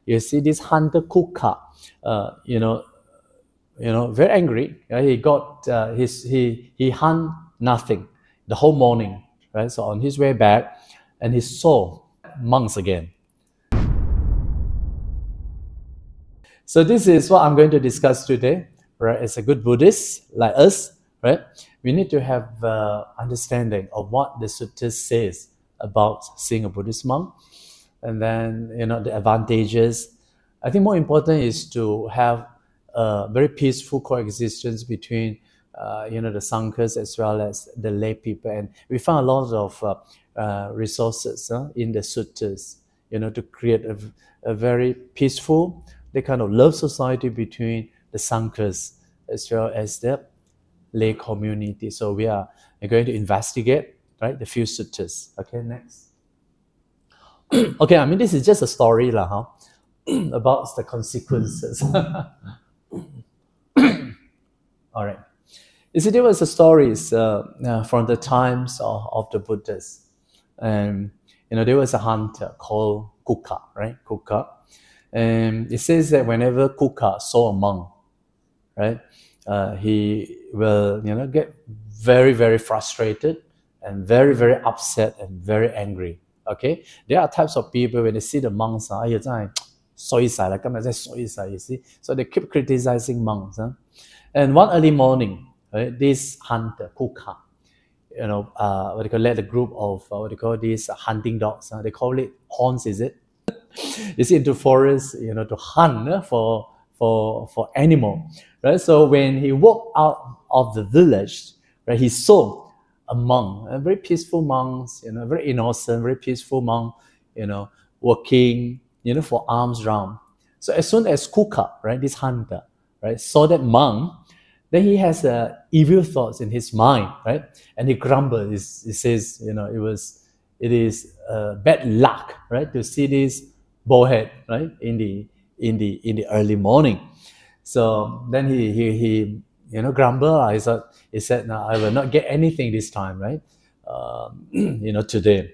you see this hunter 𝘾𝙝𝙤𝙤, very angry. He got he hunt nothing the whole morning, right? So on his way back, and he saw monks again. So this is what I'm going to discuss today, right? As a good Buddhist like us, right? We need to have understanding of what the suttas says about seeing a Buddhist monk, and then the advantages. I think more important is to have a very peaceful coexistence between the sanghas as well as the lay people, and we found a lot of resources in the suttas, to create a very peaceful, the kind of love society between the sanghas as well as the lay community. So we are going to investigate, right, the few suttas. Okay, next. Okay, I mean, this is just a story about the consequences. All right. You see, there was a stories from the times of the Buddhas, and there was a hunter called 𝘾𝙝𝙤, right? 𝘾𝙝𝙤, and it says that whenever 𝘾𝙝𝙤 saw a monk, right, he will get very, very frustrated and very, very upset and very angry. Okay, there are types of people when they see the monks, you see, so they keep criticizing monks. And one early morning, right, this hunter 𝘾𝙝𝙤, led a group of these hunting dogs. They call it horns, is it? You see, into forest, to hunt for animal, right? So when he walked out of the village, right, he saw a monk, a very peaceful monk, very innocent, very peaceful monk, working, for alms round. So as soon as 𝘾𝙝𝙤, right, this hunter, right, saw that monk, then he has evil thoughts in his mind, right, and he grumbled. He says, it is bad luck, right, to see this bowhead, right, in the early morning. So then he grumbled. He said, "No, I will not get anything this time, right? Today."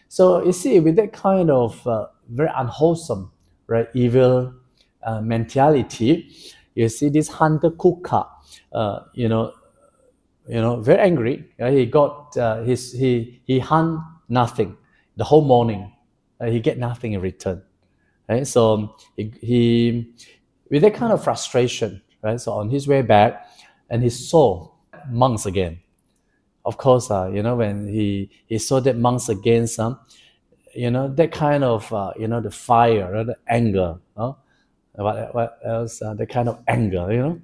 So you see, with that kind of very unwholesome, right, evil mentality, you see this hunter 𝘾𝙝𝙤𝙤, very angry. He got he hunt nothing the whole morning. He get nothing in return. Right? So he with that kind of frustration, right? So on his way back, and he saw monks again. Of course, when he saw that monks again, that kind of the fire, the anger, what else? The kind of anger,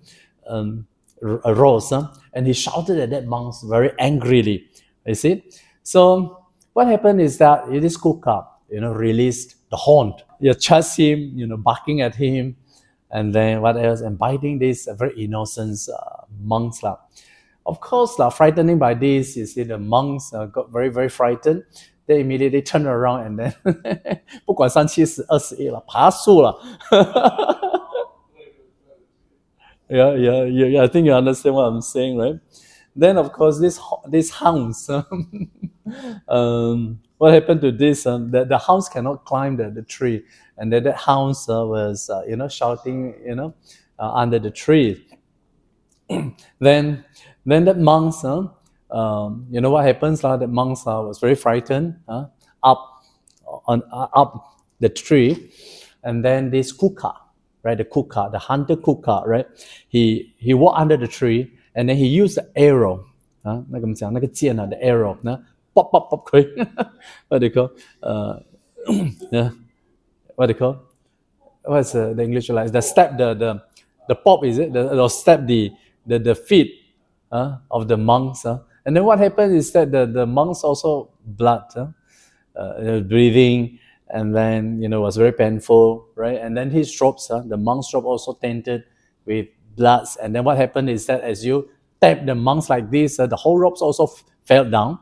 arose, and he shouted at that monks very angrily. You see, so what happened is that this 𝘾𝙝𝙤𝙤, released the horn. Chased him, barking at him, and then what else? And biting these very innocent monks. Of course, frightening by this, you see the monks got very, very frightened. They immediately turned around and then 不管3、7、10、21了，爬树了。Yeah, I think you understand what I'm saying, right? Then, of course, these hounds, what happened to this? The hounds cannot climb the tree, and then that hounds was, shouting, under the tree. Then that monks, what happens? The monks was very frightened, up the tree, and then this 𝘾𝙝𝙤𝙤, right, the hunter 𝘾𝙝𝙤𝙤, right, he walked under the tree, and then he used the arrow, the arrow, pop, what do you call? What do you call? What's the English like? The stab, the pop, is it? Or stab the feet of the monks. And then what happened is that the monks also blood, breathing, and then was very painful, right? And then his robes, the monk's robe also tainted with bloods. And then what happened is that as you tap the monks like this, the whole robes also fell down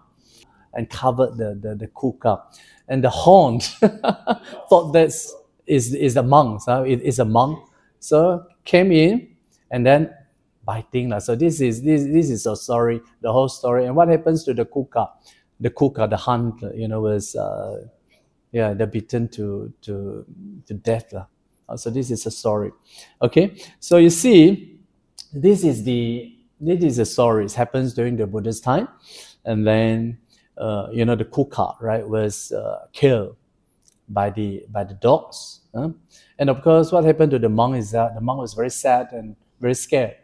and covered the 𝘾𝙝𝙤𝙤. And the horn thought that is the monks, it is a monk, so came in and then biting. So this is the story, the whole story. And what happens to the 𝘾𝙝𝙤𝙤? The 𝘾𝙝𝙤𝙤, the hunt, was they're beaten to death. So this is a story. Okay, so you see, this is the story. It happens during the Buddha's time, and then you know, the kuka, right, was killed by the dogs. And of course, what happened to the monk is that the monk was very sad and very scared.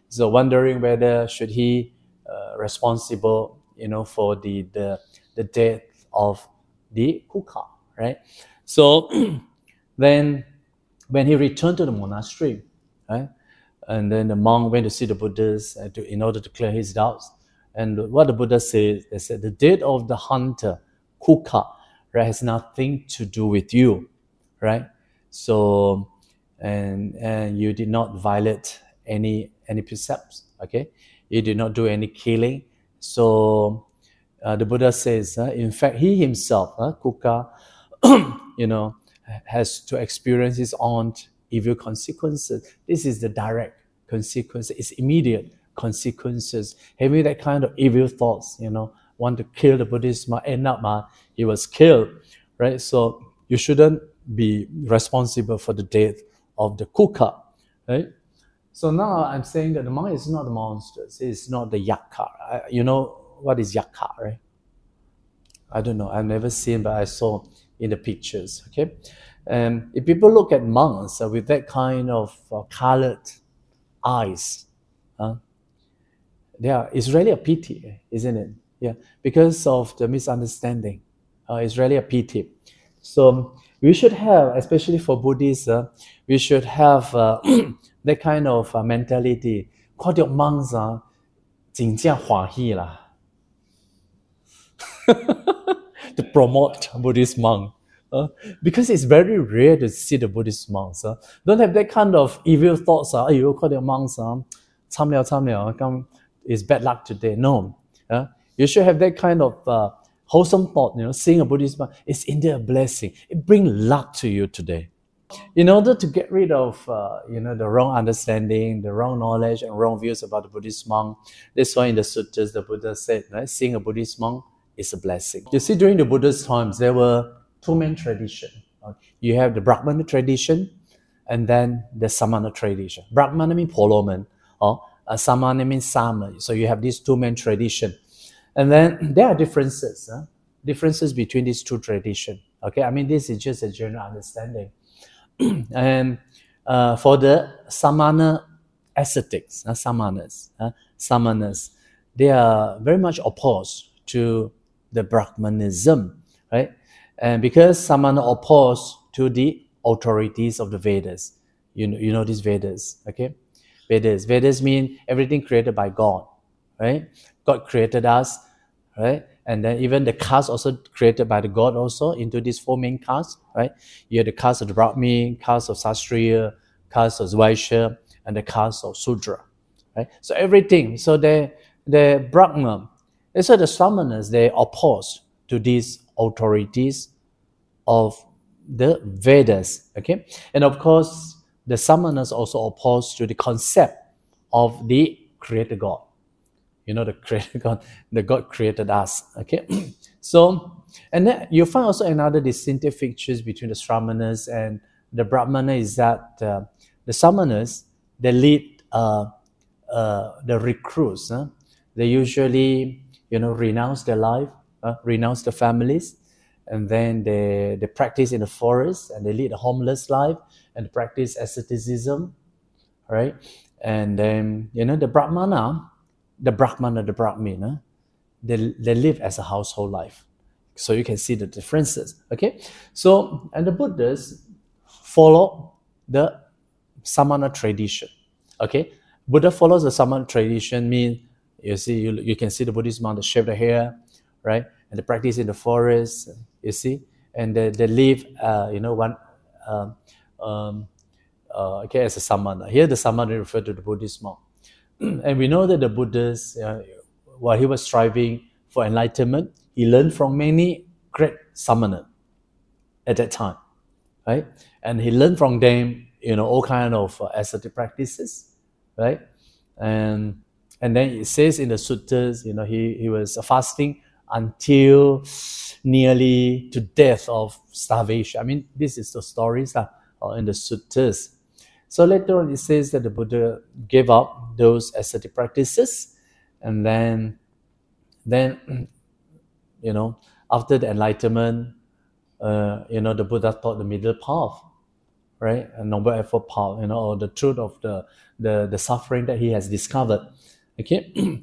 So wondering whether should he responsible, you know, for the death of the kuka, right? So then when he returned to the monastery, right, and then the monk went to see the Buddhas in order to clear his doubts. And what the Buddha said, they said, the death of the hunter, kuka, right, has nothing to do with you, right? So, and you did not violate any precepts, okay? You did not do any killing. So the Buddha says, in fact, he himself, kuka, you know, has to experience his own evil consequences. This is the direct consequence. It's immediate consequences. Having that kind of evil thoughts, you know, want to kill the Buddhist monk, end up he was killed, right? So you shouldn't be responsible for the death of the kuka, right? So now I'm saying that the monk is not the monsters. It's not the yakka. You know what is yakka, right? I don't know. I've never seen, but I saw in the pictures, okay? If people look at monks with that kind of colored eyes, it's really a pity, isn't it? Yeah, because of the misunderstanding. It's really a pity. So we should have, especially for Buddhists, we should have that kind of mentality. 看到 monks 真正欢喜啦 to promote Buddhist monk. Because it's very rare to see the Buddhist monks. Don't have that kind of evil thoughts. You call the monks, it's bad luck today. No. You should have that kind of wholesome thought, you know, seeing a Buddhist monk, it's indeed a blessing. It brings luck to you today. In order to get rid of, you know, the wrong understanding, the wrong knowledge and wrong views about the Buddhist monk, that's why in the sutras the Buddha said, right, seeing a Buddhist monk is a blessing. You see, during the Buddha's times, there were two main traditions. You have the Brahmana tradition and then the Samana tradition. Brahmana means Poloman, or Samana means Sama. So you have these two main traditions. And then there are differences, differences between these two traditions. Okay, I mean, this is just a general understanding. And for the Samana ascetics, Samanas, they are very much opposed to the Brahmanism, right? And because Samana opposed to the authorities of the Vedas, you know these Vedas, okay? Vedas mean everything created by God, right? God created us, right? And then even the caste also created by the God also into these four main castes, right? You have the caste of the Brahmin, caste of Sastriya, caste of Vaishya, and the caste of Sudra, right? So everything, so the Brahman, so the Samanas, they oppose to these authorities of the Vedas, okay? And of course, the Samanas also oppose to the concept of the Creator God. You know, the Creator God, the God created us, okay? So, and then you find also another distinctive features between the Samanas and the Brahmana is that the Samanas, they lead the recruits. They usually, you know, renounce their life, renounce the families, and then they practice in the forest and they lead a homeless life and they practice asceticism, right? And then, you know, the Brahmana, the Brahmin, they live as a household life. So you can see the differences, okay? So, and the Buddhists follow the Samana tradition, okay? Buddha follows the Samana tradition, means, you see, you can see the Buddhist monk, they shave the hair, right? And they practice in the forest, you see? And they live, you know, okay, as a Samana. Here the Samana refer to the Buddhist monk. And we know that the Buddhas, while he was striving for enlightenment, he learned from many great Samana at that time, right? And he learned from them, you know, all kind of ascetic practices, right? And then it says in the sutras, you know, he was fasting until nearly to death of starvation. I mean, this is the stories or in the suttas. So later on, it says that the Buddha gave up those ascetic practices, and then after the enlightenment, the Buddha taught the middle path, right? A noble effort path, or the truth of the suffering that he has discovered. Okay,